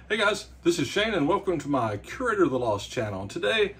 Hey guys, this is Shane and welcome to my Curator of the Lost channel. And today,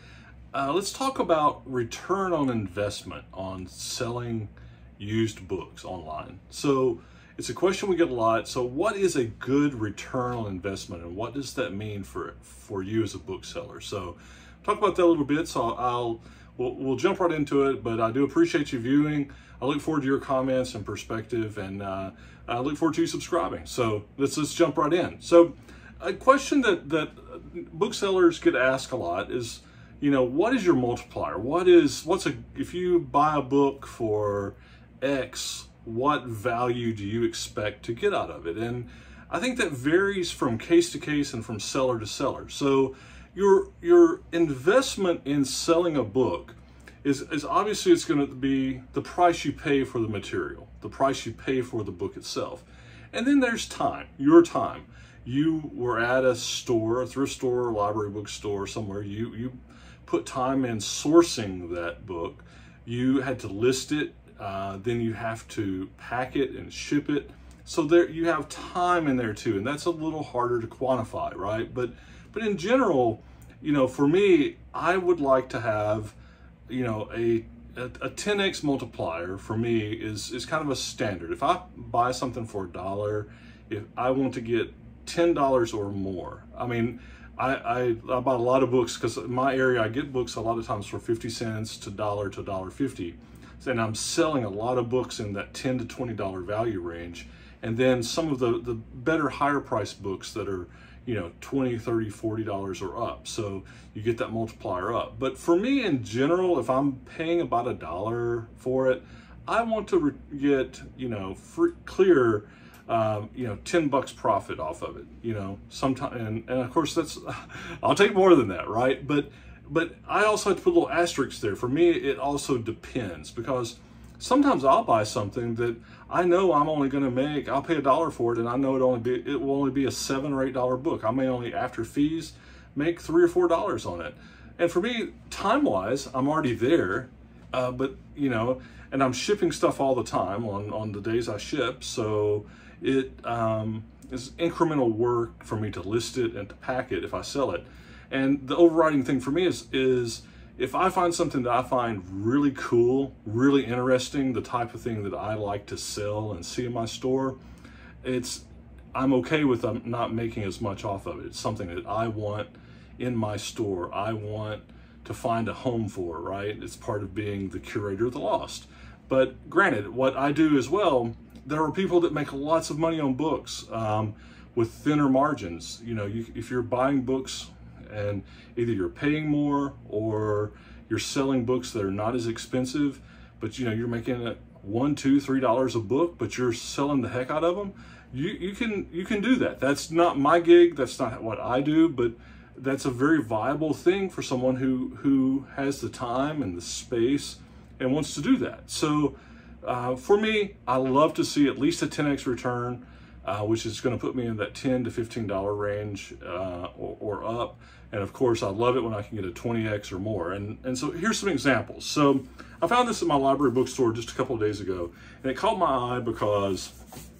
let's talk about return on investment on selling used books online. So it's a question we get a lot. So what is a good return on investment and what does that mean for you as a bookseller? So talk about that a little bit. So we'll jump right into it, but I do appreciate you viewing. I look forward to your comments and perspective, and I look forward to you subscribing. So let's jump right in. So a question that booksellers get asked a lot is, what is your multiplier? If you buy a book for X, what value do you expect to get out of it? And I think that varies from case to case and from seller to seller. So your investment in selling a book is obviously it's going to be the price you pay for the material, the price you pay for the book itself. And then there's time, your time. You were at a store, a thrift store, a library bookstore, somewhere. You put time in sourcing that book. You had to list it, then you have to pack it and ship it. So there you have time in there too, and that's a little harder to quantify, right? But in general, for me, I would like to have, a 10x multiplier for me is kind of a standard. If I buy something for $1, if I want to get $10 or more. I mean, I bought a lot of books because in my area I get books a lot of times for 50 cents to $1 to $1.50. And I'm selling a lot of books in that $10 to $20 value range. And then some of the better higher priced books that are, $20, $30, $40 or up. So you get that multiplier up. But for me in general, if I'm paying about $1 for it, I want to get, clear, $10 profit off of it, sometime, and of course I'll take more than that, right? But I also have to put a little asterisk there. For me, it also depends, because sometimes I'll buy something that I know I'm only going to make, I'll pay $1 for it, and I know it will only be a $7 or $8 book. I may only, after fees, make $3 or $4 on it. And for me, time-wise, I'm already there, but and I'm shipping stuff all the time on the days I ship, so it is incremental work for me to list it and to pack it if I sell it. And the overriding thing for me is if I find something that I find really cool, really interesting, the type of thing that I like to sell and see in my store, I'm okay with not making as much off of it. It's something that I want in my store. I want to find a home for, right? It's part of being the curator of the lost. But granted, what I do as well, there are people that make lots of money on books with thinner margins. If you're buying books and either you're paying more or you're selling books that are not as expensive, but you're making it $1, $2, $3 a book, but you're selling the heck out of them. You can do that. That's not my gig. That's not what I do, but that's a very viable thing for someone who has the time and the space and wants to do that. So for me, I love to see at least a 10x return, which is going to put me in that $10 to $15 range or up. And of course, I love it when I can get a 20x or more. And so here's some examples. So I found this at my library bookstore just a couple of days ago, and it caught my eye because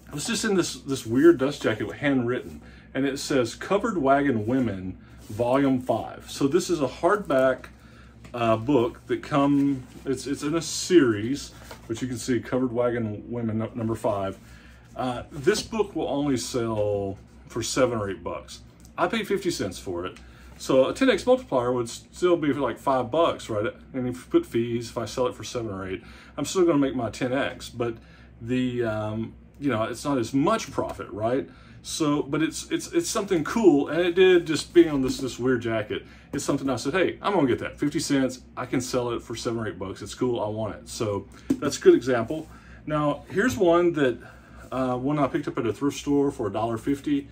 it was just in this weird dust jacket, handwritten, and it says Covered Wagon Women, Volume 5. So this is a hardback book that it's in a series, which you can see, Covered Wagon Women number 5. This book will only sell for $7 or $8. I paid 50 cents for it. So a 10x multiplier would still be for like $5, right? And if you put fees, if I sell it for 7 or 8, I'm still going to make my 10x. But it's not as much profit, right? So, but it's something cool, and it did, just being on this weird jacket. It's something I said, hey, I'm gonna get that, 50 cents. I can sell it for $7 or $8. It's cool. I want it. So that's a good example. Now here's one that one I picked up at a thrift store for $1.50.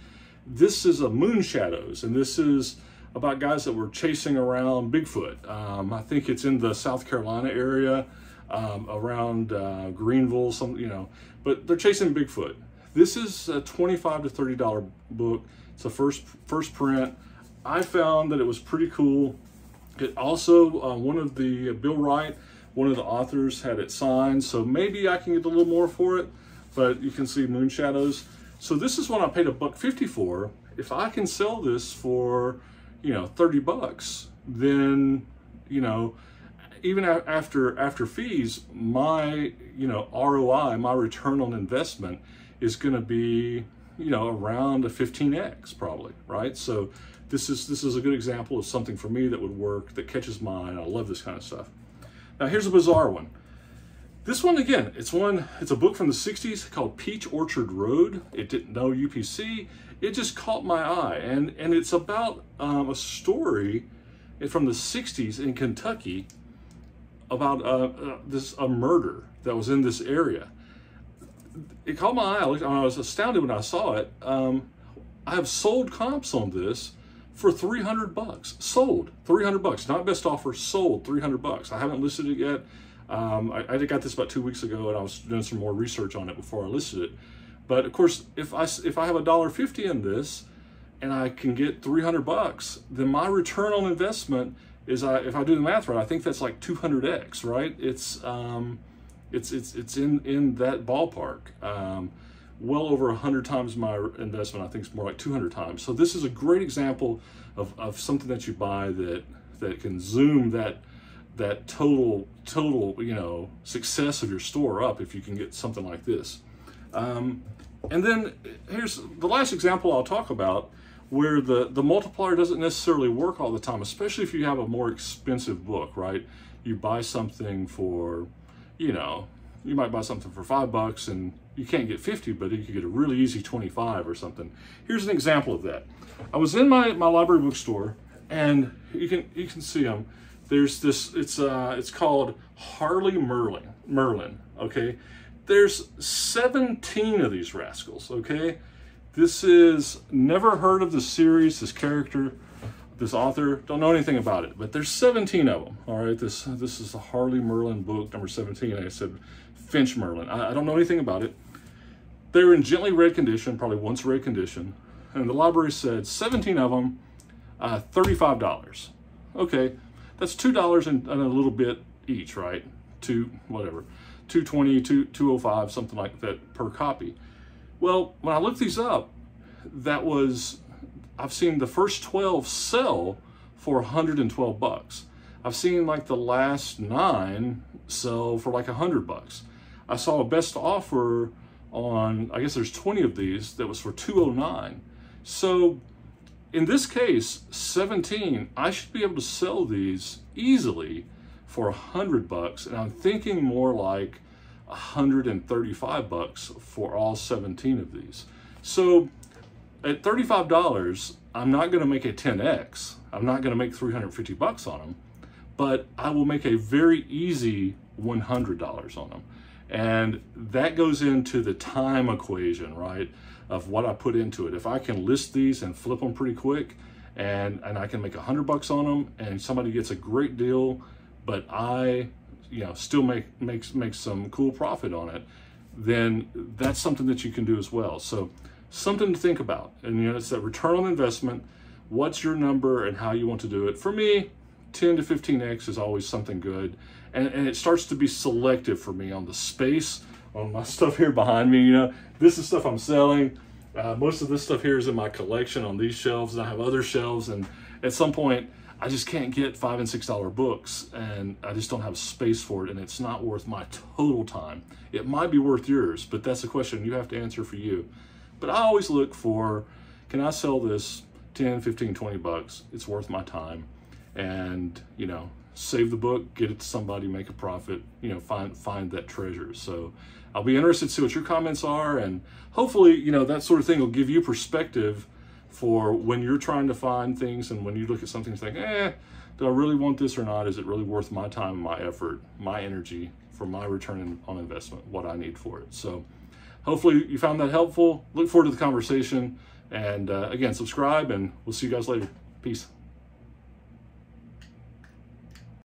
This is a Moon Shadows, and this is about guys that were chasing around Bigfoot. I think it's in the South Carolina area, around Greenville, but they're chasing Bigfoot. This is a $25 to $30 book. It's a first print. I found that it was pretty cool. It also, Bill Wright, one of the authors, had it signed, so maybe I can get a little more for it, but you can see Moon Shadows. So this is one I paid $1.50 for, if I can sell this for, 30 bucks, then, even after fees, my, ROI, my return on investment is going to be, around a 15x probably, right? So this is a good example of something for me that would work, that catches my eye. I love this kind of stuff. Now here's a bizarre one. This one, again, it's a book from the 60s called Peach Orchard Road. It didn't know UPC. It just caught my eye. And it's about a story from the 60s in Kentucky about a murder that was in this area. It caught my eye. I was astounded when I saw it. I have sold comps on this for 300 bucks. Sold 300 bucks, not best offer, sold 300 bucks. I haven't listed it yet. I got this about 2 weeks ago, and I was doing some more research on it before I listed it. But of course, if I have $1.50 in this, and I can get 300 bucks, then my return on investment is, if I do the math right, I think that's like 200x, right? It's in that ballpark. Well over 100 times my investment. I think it's more like 200 times. So this is a great example of something that you buy that can zoom that total success of your store up if you can get something like this. And then here's the last example I'll talk about, where the multiplier doesn't necessarily work all the time, especially if you have a more expensive book, right? You buy something for, you might buy something for $5 and you can't get 50, but you could get a really easy 25 or something. Here's an example of that. I was in my library bookstore, and you can see them. There's this, it's called Harley Merlin, okay? There's 17 of these rascals, okay? This is, never heard of the series, this character, this author, don't know anything about it, but there's 17 of them, all right? This is the Harley Merlin book, number 17, and I said Finch Merlin. I don't know anything about it. They were in gently read condition, probably once read condition, and the library said 17 of them, $35. Okay, that's $2 and a little bit each, right? $2.20, $2.05, something like that per copy. Well, when I looked these up, I've seen the first 12 sell for 112 bucks. I've seen like the last 9 sell for like 100 bucks. I saw a best offer on, I guess there's 20 of these, that was for 209. So in this case, 17, I should be able to sell these easily for 100 bucks, and I'm thinking more like 135 bucks for all 17 of these. So at $35, I'm not going to make a 10x. I'm not going to make 350 bucks on them, but I will make a very easy $100 on them. And that goes into the time equation, right, of what I put into it. If I can list these and flip them pretty quick, and I can make 100 bucks on them, and somebody gets a great deal, but I still make some cool profit on it, then that's something that you can do as well. So something to think about. And it's that return on investment. What's your number and how you want to do it? For me, 10 to 15x is always something good. And it starts to be selective for me on the space, on my stuff here behind me. This is stuff I'm selling. Most of this stuff here is in my collection on these shelves, and I have other shelves, and at some point I just can't get $5 and $6 books, and I just don't have space for it, and it's not worth my total time. It might be worth yours, but that's a question you have to answer for you. But I always look for, can I sell this 10, 15, 20 bucks? It's worth my time. And, save the book, get it to somebody, make a profit, find that treasure. So I'll be interested to see what your comments are, and hopefully, that sort of thing will give you perspective for when you're trying to find things, and when you look at something and think, do I really want this or not? Is it really worth my time, my effort, my energy for my return on investment, what I need for it? So hopefully you found that helpful. Look forward to the conversation, and again, subscribe, and we'll see you guys later. Peace.